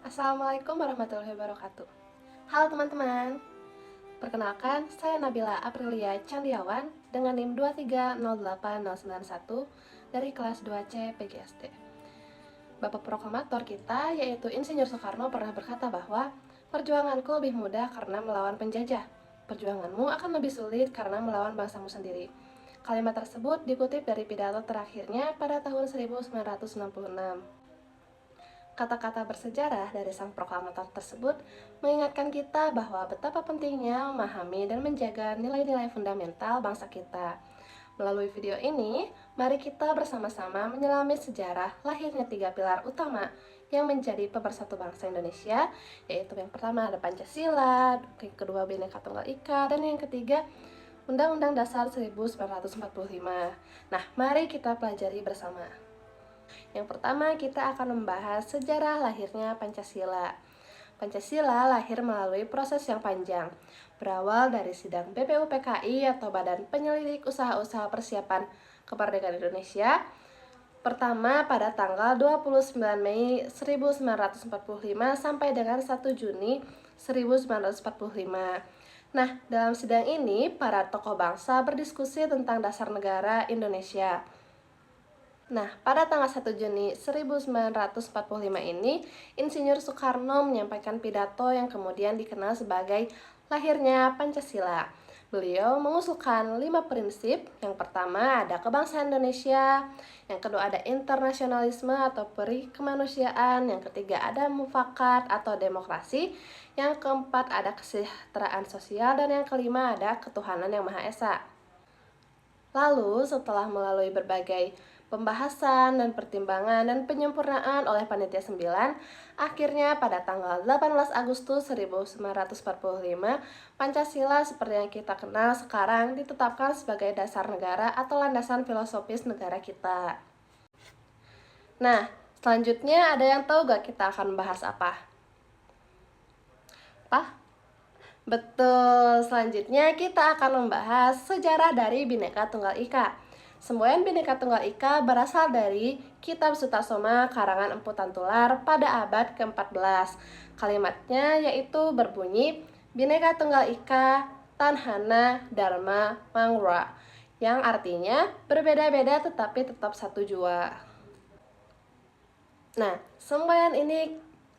Assalamualaikum warahmatullahi wabarakatuh. Halo teman-teman, perkenalkan saya Nabila Aprilia Candiawan dengan NIM 2308091 dari kelas 2C PGSD. Bapak proklamator kita yaitu Insinyur Soekarno pernah berkata bahwa perjuanganku lebih mudah karena melawan penjajah. Perjuanganmu akan lebih sulit karena melawan bangsamu sendiri. Kalimat tersebut dikutip dari pidato terakhirnya pada tahun 1966. Kata-kata bersejarah dari sang proklamator tersebut mengingatkan kita bahwa betapa pentingnya memahami dan menjaga nilai-nilai fundamental bangsa kita. Melalui video ini, mari kita bersama-sama menyelami sejarah lahirnya 3 pilar utama yang menjadi pemersatu bangsa Indonesia, yaitu yang pertama ada Pancasila, yang kedua Bhinneka Tunggal Ika, dan yang ketiga Undang-Undang Dasar 1945. Nah, mari kita pelajari bersama. Yang pertama, kita akan membahas sejarah lahirnya Pancasila. Pancasila lahir melalui proses yang panjang, berawal dari sidang BPUPKI atau Badan Penyelidik Usaha-Usaha Persiapan Kemerdekaan Indonesia, pertama pada tanggal 29 Mei 1945 sampai dengan 1 Juni 1945. Nah, dalam sidang ini, para tokoh bangsa berdiskusi tentang dasar negara Indonesia. Nah, pada tanggal 1 Juni 1945 ini, Insinyur Soekarno menyampaikan pidato yang kemudian dikenal sebagai lahirnya Pancasila. Beliau mengusulkan 5 prinsip. Yang pertama ada kebangsaan Indonesia, yang kedua ada internasionalisme atau peri kemanusiaan, yang ketiga ada mufakat atau demokrasi, yang keempat ada kesejahteraan sosial, dan yang kelima ada ketuhanan yang Maha Esa. Lalu, setelah melalui berbagai pembahasan dan pertimbangan dan penyempurnaan oleh Panitia 9, akhirnya pada tanggal 18 Agustus 1945, Pancasila seperti yang kita kenal sekarang ditetapkan sebagai dasar negara atau landasan filosofis negara kita. Nah, selanjutnya ada yang tahu gak kita akan bahas apa? Betul, selanjutnya kita akan membahas sejarah dari Bhinneka Tunggal Ika. Semboyan Bhinneka Tunggal Ika berasal dari Kitab Sutasoma karangan Empu Tantular pada abad ke-14. Kalimatnya yaitu berbunyi Bhinneka Tunggal Ika Tanhana Dharma Mangra, yang artinya berbeda-beda tetapi tetap satu jua. Nah, semboyan ini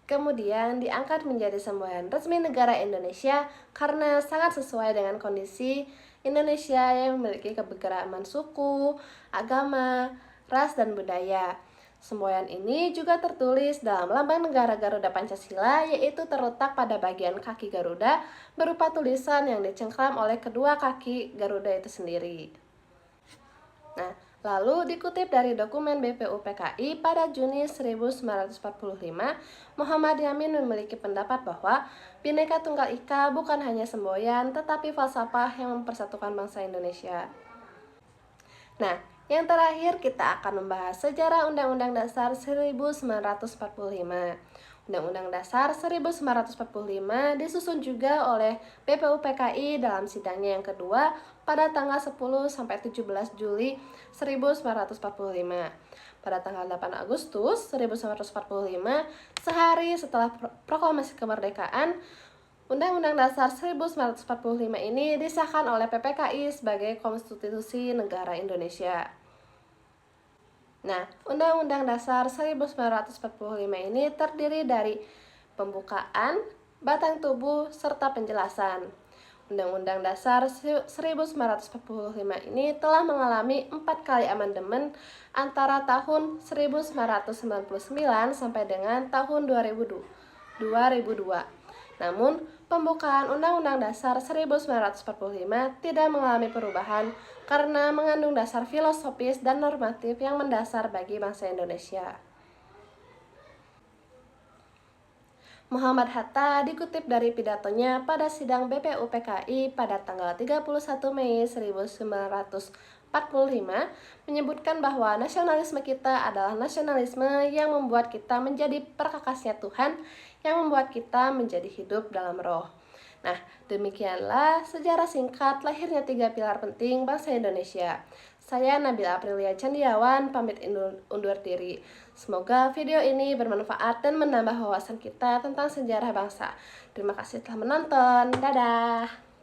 kemudian diangkat menjadi semboyan resmi negara Indonesia karena sangat sesuai dengan kondisi Indonesia yang memiliki keberagaman suku, agama, ras, dan budaya. Semboyan ini juga tertulis dalam lambang negara Garuda Pancasila, yaitu terletak pada bagian kaki Garuda berupa tulisan yang dicengkram oleh kedua kaki Garuda itu sendiri. Nah, lalu dikutip dari dokumen BPUPKI pada Juni 1945, Muhammad Yamin memiliki pendapat bahwa Bhinneka Tunggal Ika bukan hanya semboyan tetapi falsafah yang mempersatukan bangsa Indonesia. Nah, yang terakhir kita akan membahas sejarah Undang-Undang Dasar 1945. Undang-Undang Dasar 1945 disusun juga oleh BPUPKI dalam sidangnya yang kedua pada tanggal 10 sampai 17 Juli 1945. Pada tanggal 8 Agustus 1945, sehari setelah proklamasi kemerdekaan, Undang-Undang Dasar 1945 ini disahkan oleh PPKI sebagai Konstitusi Negara Indonesia. Nah, Undang-Undang Dasar 1945 ini terdiri dari pembukaan, batang tubuh, serta penjelasan. Undang-Undang Dasar 1945 ini telah mengalami 4 kali amandemen antara tahun 1999 sampai dengan tahun 2002. Namun, pembukaan Undang-Undang Dasar 1945 tidak mengalami perubahan karena mengandung dasar filosofis dan normatif yang mendasar bagi bangsa Indonesia. Muhammad Hatta dikutip dari pidatonya pada sidang BPUPKI pada tanggal 31 Mei 1945 menyebutkan bahwa nasionalisme kita adalah nasionalisme yang membuat kita menjadi perkakasnya Tuhan, yang membuat kita menjadi hidup dalam roh. Nah, demikianlah sejarah singkat lahirnya 3 pilar penting bangsa Indonesia. Saya Nabila Aprilia Candiawan, pamit undur diri. Semoga video ini bermanfaat dan menambah wawasan kita tentang sejarah bangsa. Terima kasih telah menonton. Dadah!